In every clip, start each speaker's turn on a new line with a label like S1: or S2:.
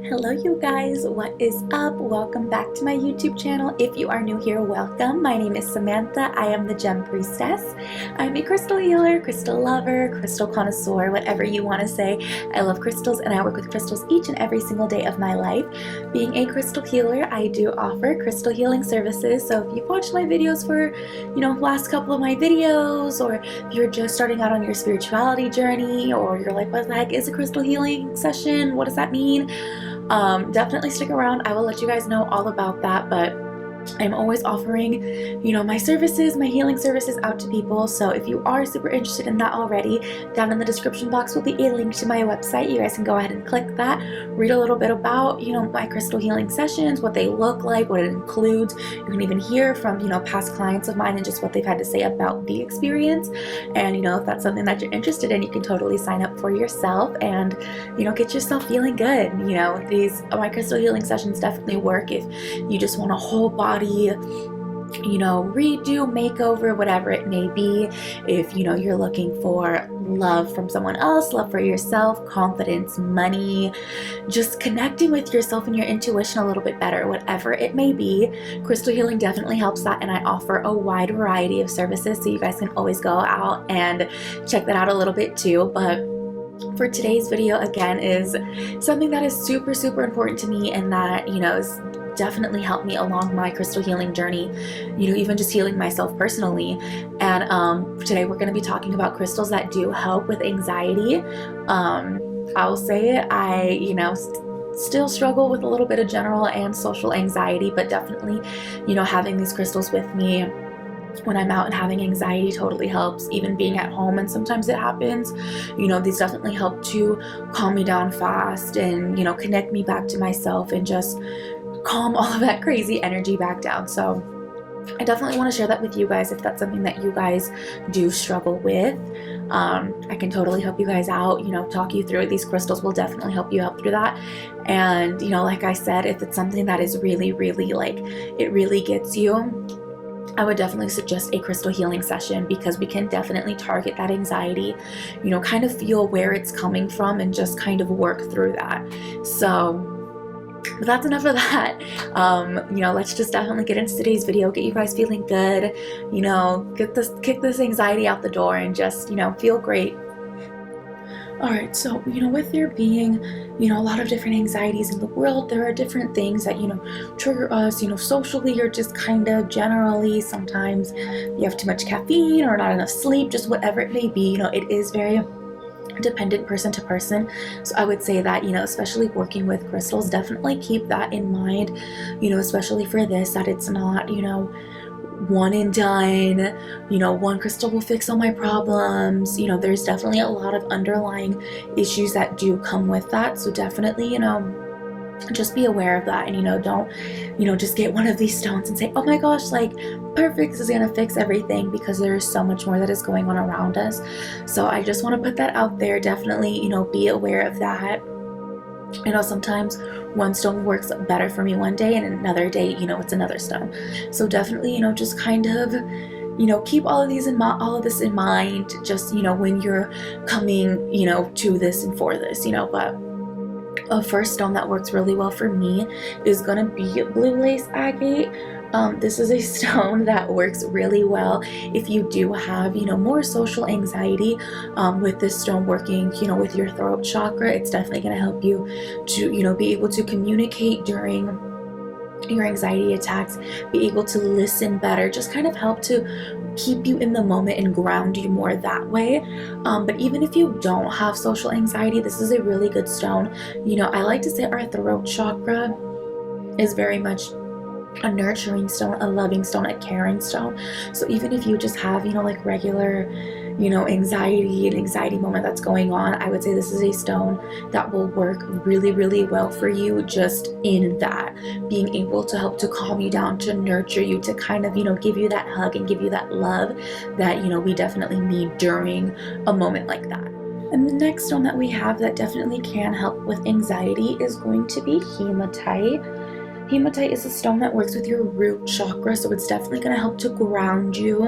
S1: Hello you guys, what is up? Welcome back to my YouTube channel. If you are new here, welcome. My name is Samantha. I am the Gem Priestess. I'm a crystal healer, crystal lover, crystal connoisseur, whatever you want to say. I love crystals and I work with crystals each and every single day of my life. Being a crystal healer, I do offer crystal healing services. So if you've watched my videos for, last couple of my videos, or if you're just starting out on your spirituality journey, or you're like, what the heck is a crystal healing session? What does that mean? Definitely stick around. I will let you guys know all about that, but I'm always offering, my services, my healing services out to people. So if you are super interested in that already, down in the description box will be a link to my website. You guys can go ahead and click that, read a little bit about, my crystal healing sessions, what they look like, what it includes. You can even hear from, past clients of mine and just what they've had to say about the experience. And, if that's something that you're interested in, you can totally sign up for yourself and, get yourself feeling good. My crystal healing sessions definitely work if you just want a whole body, redo, makeover, whatever it may be. If you're looking for love from someone else, love for yourself, confidence, money, just connecting with yourself and your intuition a little bit better, whatever it may be, crystal healing definitely helps that. And I offer a wide variety of services, so you guys can always go out and check that out a little bit too. But for today's video, again, is something that is super, super important to me, and that, is definitely helped me along my crystal healing journey, even just healing myself personally. And today we're going to be talking about crystals that do help with anxiety. I'll say it, I, still struggle with a little bit of general and social anxiety, but definitely, having these crystals with me when I'm out and having anxiety totally helps. Even being at home, and sometimes it happens, these definitely help to calm me down fast and, connect me back to myself and just calm all of that crazy energy back down. So I definitely want to share that with you guys if that's something that you guys do struggle with. I can totally help you guys out, talk you through it. These crystals will definitely help you out through that. And, like I said, if it's something that is really, really it really gets you, I would definitely suggest a crystal healing session, because we can definitely target that anxiety, kind of feel where it's coming from and just kind of work through that. So, but that's enough of that. Let's just definitely get into today's video, get you guys feeling good, kick this anxiety out the door and just, feel great. Alright, so, with there being, a lot of different anxieties in the world, there are different things that, trigger us, socially or just kind of generally. Sometimes you have too much caffeine or not enough sleep, just whatever it may be, it is very dependent person to person. So I would say that, especially working with crystals, definitely keep that in mind, especially for this, that it's not, one and done, one crystal will fix all my problems. There's definitely a lot of underlying issues that do come with that. So definitely, just be aware of that, and don't just get one of these stones and say, oh my gosh, perfect, this is gonna fix everything, because there is so much more that is going on around us. So I just want to put that out there. Definitely, be aware of that. Sometimes one stone works better for me one day, and another day, it's another stone. So definitely, just kind of, keep all of this in mind, just, when you're coming, to this and for this, but a first stone that works really well for me is going to be blue lace agate. This is a stone that works really well if you do have, more social anxiety. With this stone working, with your throat chakra, it's definitely going to help you to, be able to communicate during your anxiety attacks, be able to listen better, just kind of help to keep you in the moment and ground you more that way. But even if you don't have social anxiety, this is a really good stone. I like to say our throat chakra is very much a nurturing stone, a loving stone, a caring stone. So even if you just have, regular, anxiety moment that's going on, I would say this is a stone that will work really, really well for you, just in that, being able to help to calm you down, to nurture you, to kind of, give you that hug and give you that love that, we definitely need during a moment like that. And the next stone that we have that definitely can help with anxiety is going to be hematite. Hematite is a stone that works with your root chakra, so it's definitely going to help to ground you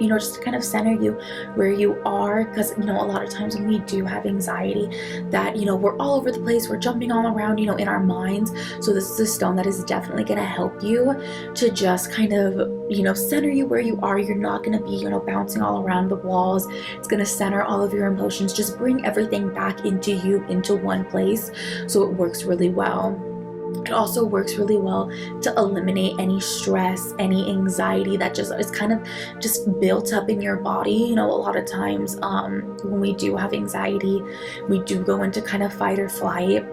S1: just to kind of center you where you are, because a lot of times when we do have anxiety, that we're all over the place, we're jumping all around in our minds. So this is a stone that is definitely going to help you to just kind of center you where you are. You're not going to be bouncing all around the walls. It's going to center all of your emotions, just bring everything back into you, into one place. So it works really well. It also works really well to eliminate any stress, any anxiety that just is kind of just built up in your body. A lot of times when we do have anxiety, we do go into kind of fight or flight.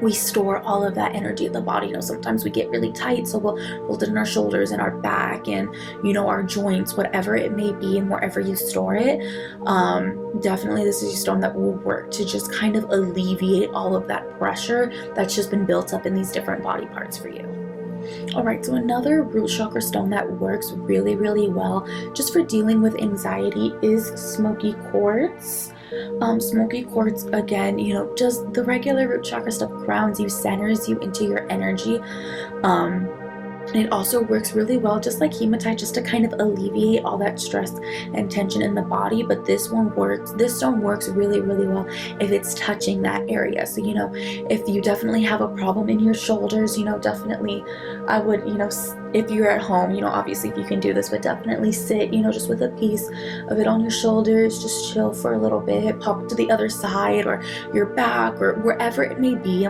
S1: We store all of that energy in the body. Sometimes we get really tight, so we'll hold it in our shoulders and our back and our joints, whatever it may be, and wherever you store it. Definitely this is a stone that will work to just kind of alleviate all of that pressure that's just been built up in these different body parts for you. Alright, so another root chakra stone that works really, really well just for dealing with anxiety is smoky quartz. Smoky quartz, again, just the regular root chakra stuff grounds you, centers you into your energy. And it also works really well, just like hematite, just to kind of alleviate all that stress and tension in the body. But this stone works really, really well if it's touching that area. So, if you definitely have a problem in your shoulders, definitely I would, if you're at home, obviously if you can do this, but definitely sit, just with a piece of it on your shoulders, just chill for a little bit, pop to the other side or your back or wherever it may be.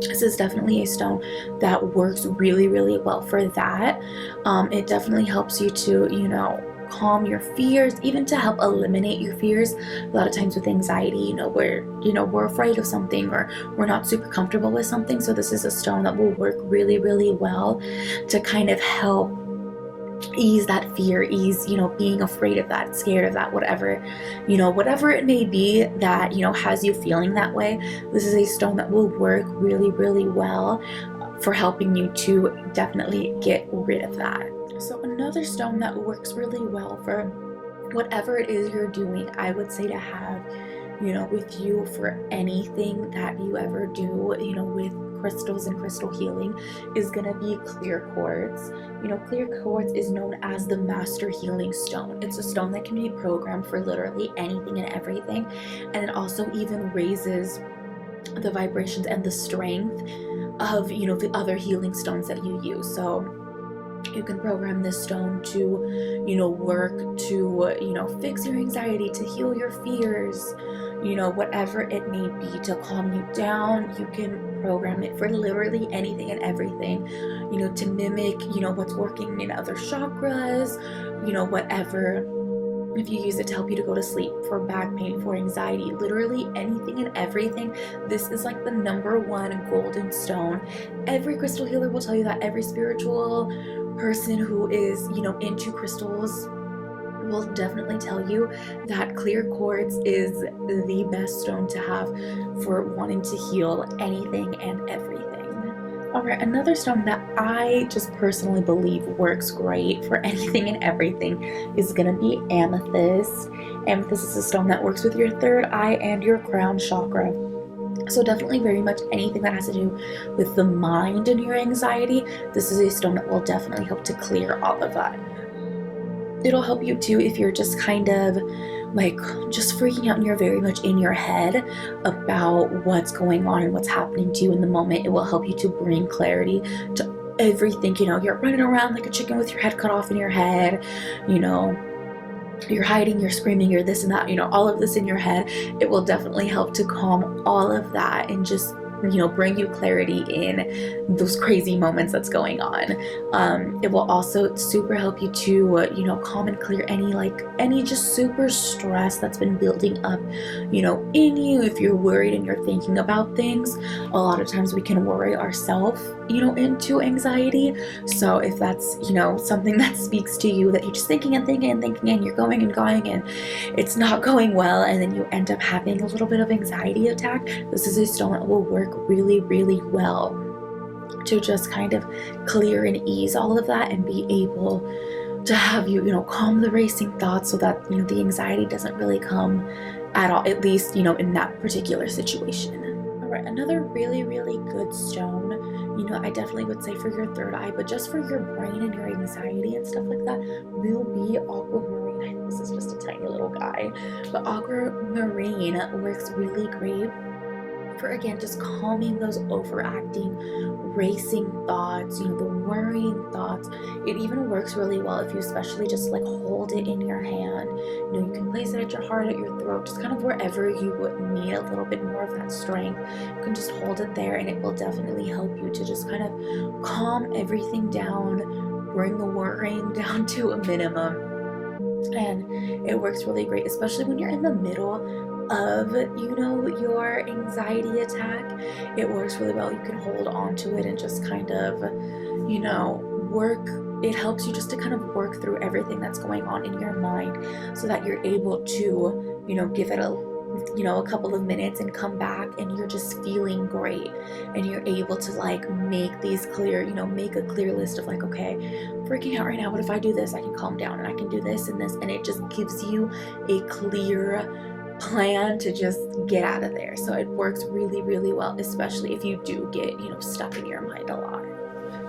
S1: This is definitely a stone that works really, really well for that. It definitely helps you to, calm your fears, even to help eliminate your fears. A lot of times with anxiety, we're afraid of something or we're not super comfortable with something. So this is a stone that will work really, really well to kind of help ease that fear, being afraid of that, scared of that, whatever it may be that, has you feeling that way. This is a stone that will work really, really well for helping you to definitely get rid of that. So another stone that works really well for whatever it is you're doing, I would say to have, with you for anything that you ever do, with crystals and crystal healing, is going to be clear quartz. Clear quartz is known as the master healing stone. It's a stone that can be programmed for literally anything and everything, and it also even raises the vibrations and the strength of the other healing stones that you use. So you can program this stone to work to fix your anxiety, to heal your fears, whatever it may be, to calm you down. You can program it for literally anything and everything, to mimic what's working in other chakras, whatever. If you use it to help you to go to sleep, for back pain, for anxiety, literally anything and everything, this is like the number one golden stone. Every crystal healer will tell you that. Every spiritual person who is into crystals will definitely tell you that clear quartz is the best stone to have for wanting to heal anything and everything. Alright, another stone that I just personally believe works great for anything and everything is going to be amethyst. Amethyst is a stone that works with your third eye and your crown chakra. So definitely very much anything that has to do with the mind and your anxiety, this is a stone that will definitely help to clear all of that. It'll help you too if you're just kind of like just freaking out and you're very much in your head about what's going on and what's happening to you in the moment. It will help you to bring clarity to everything. You're running around like a chicken with your head cut off in your head, you're hiding, you're screaming, you're this and that, all of this in your head. It will definitely help to calm all of that and just bring you clarity in those crazy moments that's going on. It will also super help you to calm and clear any just super stress that's been building up in you. If you're worried and you're thinking about things, a lot of times we can worry ourselves into anxiety. So if that's something that speaks to you, that you're just thinking and thinking and thinking and you're going and it's not going well, and then you end up having a little bit of anxiety attack, this is a stone that will work really, really well to just kind of clear and ease all of that and be able to have you calm the racing thoughts, so that the anxiety doesn't really come at all, at least in that particular situation. right, another really, really good stone, you know, I definitely would say for your third eye, but just for your brain and your anxiety and stuff like that, will be aquamarine. This is just a tiny little guy, but aquamarine works really great for, again, just calming those overacting, racing thoughts, you know, the worrying thoughts. It even works really well if you especially just like hold it in your hand. You know, you can place it at your heart, at your throat, just kind of wherever you would need a little bit more of that strength. You can just hold it there, and it will definitely help you to just kind of calm everything down, bring the worrying down to a minimum. And it works really great, especially when you're in the middle of, you know, your anxiety attack. It works really well. You can hold on to it and just kind of, you know, work. It helps you just to kind of work through everything that's going on in your mind, so that you're able to, you know, give it a couple of minutes and come back, and you're just feeling great, and you're able to like make these clear, you know, make a clear list of like, okay, I'm freaking out right now, but if I do this, I can calm down, and I can do this and this, and it just gives you a clear plan to just get out of there. So it works really, really well, especially if you do get, you know, stuck in your mind a lot.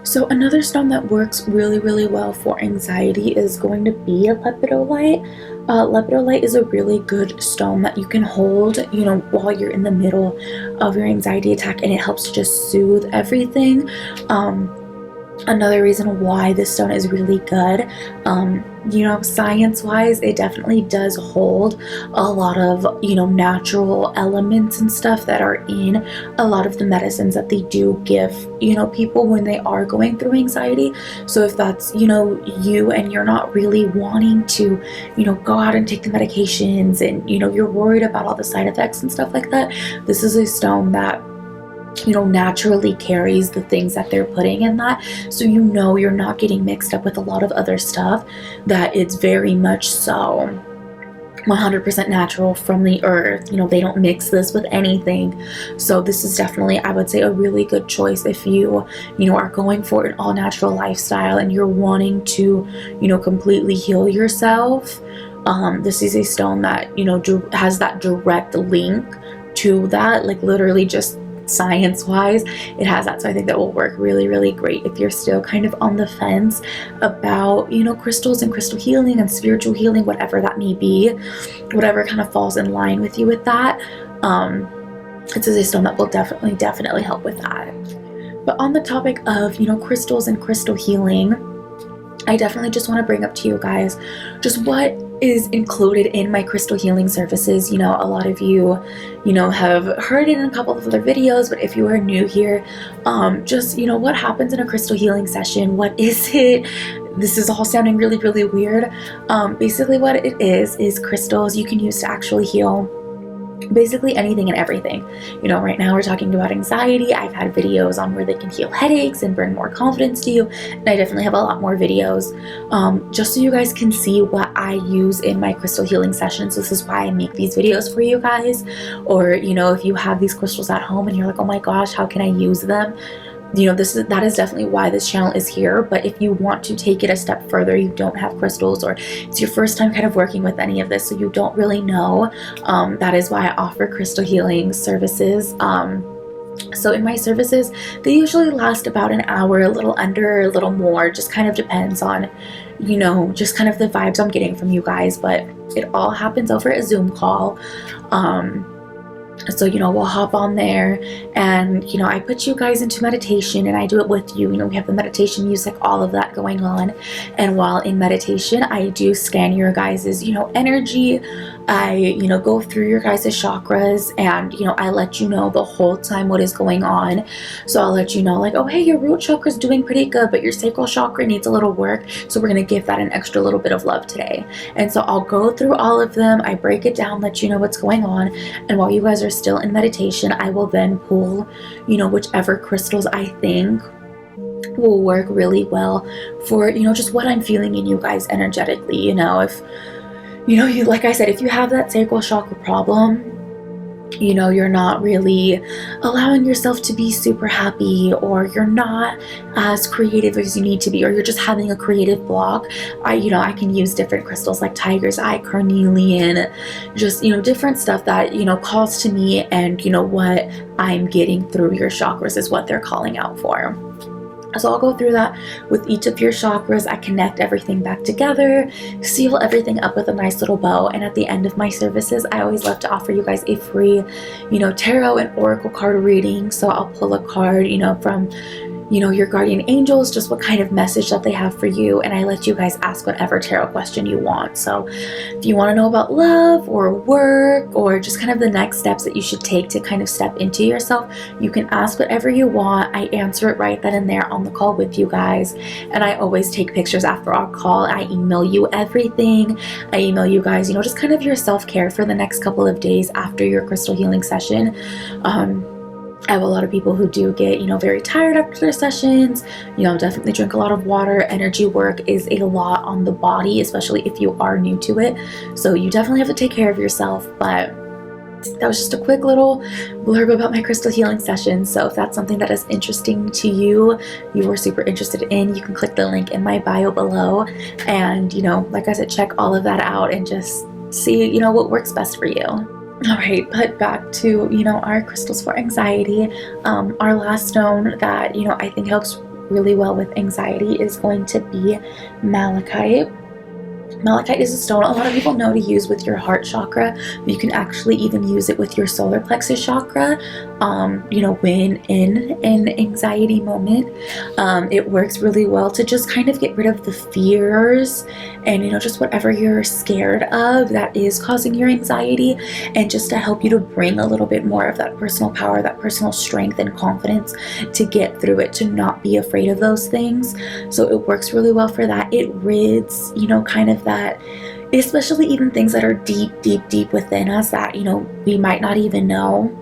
S1: So another stone that works really, really well for anxiety is going to be a lepidolite. Lepidolite is a really good stone that you can hold, you know, while you're in the middle of your anxiety attack, and it helps to just soothe everything. Another reason why this stone is really good, you know, science-wise, it definitely does hold a lot of, you know, natural elements and stuff that are in a lot of the medicines that they do give, you know, people when they are going through anxiety. So if that's, you know, you and you're not really wanting to, you know, go out and take the medications, and, you know, you're worried about all the side effects and stuff like that, this is a stone that, you know, naturally carries the things that they're putting in that. So, you know, you're not getting mixed up with a lot of other stuff, that it's very much so 100% natural from the earth. You know, they don't mix this with anything. So this is definitely, I would say, a really good choice if you know, are going for an all natural lifestyle and you're wanting to, you know, completely heal yourself. This is a stone that, you know, has that direct link to that, like literally just science-wise, it has that. So I think that will work really, really great if you're still kind of on the fence about, you know, crystals and crystal healing and spiritual healing, whatever that may be, whatever kind of falls in line with you with that. This is a stone that will definitely help with that. But on the topic of, you know, crystals and crystal healing, I definitely just want to bring up to you guys just what is included in my crystal healing services. You know, a lot of you know, have heard it in a couple of other videos, but if you are new here, just, you know, what happens in a crystal healing session? What is it? This is all sounding really, really weird. Basically what it is crystals you can use to actually heal basically anything and everything. You know, right now we're talking about anxiety. I've had videos on where they can heal headaches and bring more confidence to you, and I definitely have a lot more videos just so you guys can see what I use in my crystal healing sessions. This is why I make these videos for you guys. Or, you know, if you have these crystals at home and you're like, oh my gosh, how can I use them? You know, that is definitely why this channel is here. But if you want to take it a step further, you don't have crystals, or it's your first time kind of working with any of this, so you don't really know, that is why I offer crystal healing services. So in my services, they usually last about an hour, a little under, a little more, just kind of depends on, you know, just kind of the vibes I'm getting from you guys. But it all happens over a Zoom call. So, you know, we'll hop on there and, you know, I put you guys into meditation and I do it with you. You know, we have the meditation music, all of that going on. And while in meditation, I do scan your guys's, you know, energy. I, you know, go through your guys' chakras, and, you know, I let you know the whole time what is going on. So I'll let you know, like, oh, hey, your root chakra is doing pretty good, but your sacral chakra needs a little work. So we're going to give that an extra little bit of love today. And so I'll go through all of them. I break it down, let you know what's going on. And while you guys are still in meditation, I will then pull, you know, whichever crystals I think will work really well for, you know, just what I'm feeling in you guys energetically. You know, if, you know, like I said, if you have that sacral chakra problem, you're not really allowing yourself to be super happy, or you're not as creative as you need to be, or you're just having a creative block, I can use different crystals like tiger's eye, carnelian, just, different stuff that, calls to me, and, what I'm getting through your chakras is what they're calling out for. So I'll go through that with each of your chakras. I connect everything back together, seal everything up with a nice little bow. And at the end of my services, I always love to offer you guys a free, tarot and oracle card reading. So I'll pull a card, from your guardian angels, just what kind of message that they have for you, and I let you guys ask whatever tarot question you want. So if you want to know about love or work, or just kind of the next steps that you should take to kind of step into yourself, you can ask whatever you want. I answer it right then and there on the call with you guys, and I always take pictures after our call. I email you everything. I email you guys, just kind of your self-care for the next couple of days after your crystal healing session. I have a lot of people who do get, very tired after their sessions. Definitely drink a lot of water. Energy work is a lot on the body, especially if you are new to it. So you definitely have to take care of yourself. But that was just a quick little blurb about my crystal healing session. So if that's something that is interesting to you, you are super interested in, you can click the link in my bio below. And, like I said, check all of that out and just see, what works best for you. All right, but back to, our crystals for anxiety. Our last stone that, I think helps really well with anxiety is going to be malachite. Malachite is a stone a lot of people know to use with your heart chakra, but you can actually even use it with your solar plexus chakra, when in an anxiety moment. It works really well to just kind of get rid of the fears and, just whatever you're scared of that is causing your anxiety, and just to help you to bring a little bit more of that personal power, that personal strength and confidence to get through it, to not be afraid of those things. So it works really well for that. It rids, kind of that, especially even things that are deep within us that, we might not even know.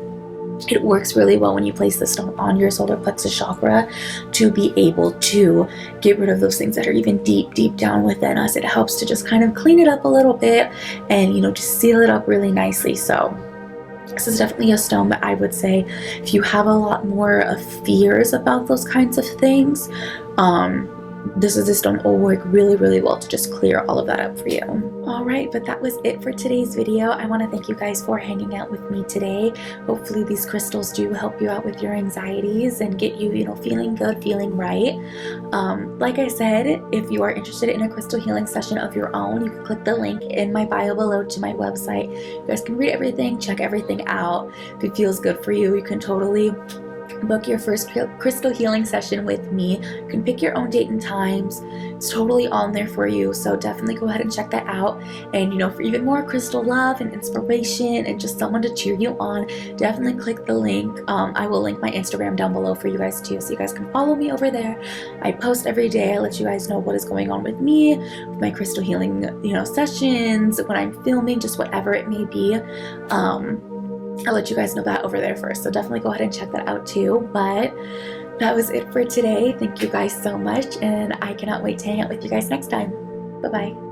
S1: It works really well when you place the stone on your solar plexus chakra to be able to get rid of those things that are even deep down within us. It helps to just kind of clean it up a little bit and, just seal it up really nicely. So this is definitely a stone that I would say, if you have a lot more of fears about those kinds of things, this is a stone that will work really well to just clear all of that up for you. All right, but that was it for today's video. I want to thank you guys for hanging out with me today. Hopefully these crystals do help you out with your anxieties and get you, feeling good, feeling right. Like I said, if you are interested in a crystal healing session of your own, you can click the link in my bio below to my website. You guys can read everything, check everything out. If it feels good for you, you can totally book your first crystal healing session with me. You can pick your own date and times. It's totally on there for you, so definitely go ahead and check that out. And for even more crystal love and inspiration and just someone to cheer you on, definitely click the link. I will link my Instagram down below for you guys too, so you guys can follow me over there. I post every day. I let you guys know what is going on with me, with my crystal healing sessions, when I'm filming, just whatever it may be. I'll let you guys know that over there first, so definitely go ahead and check that out too. But that was it for today. Thank you guys so much, and I cannot wait to hang out with you guys next time. Bye-bye.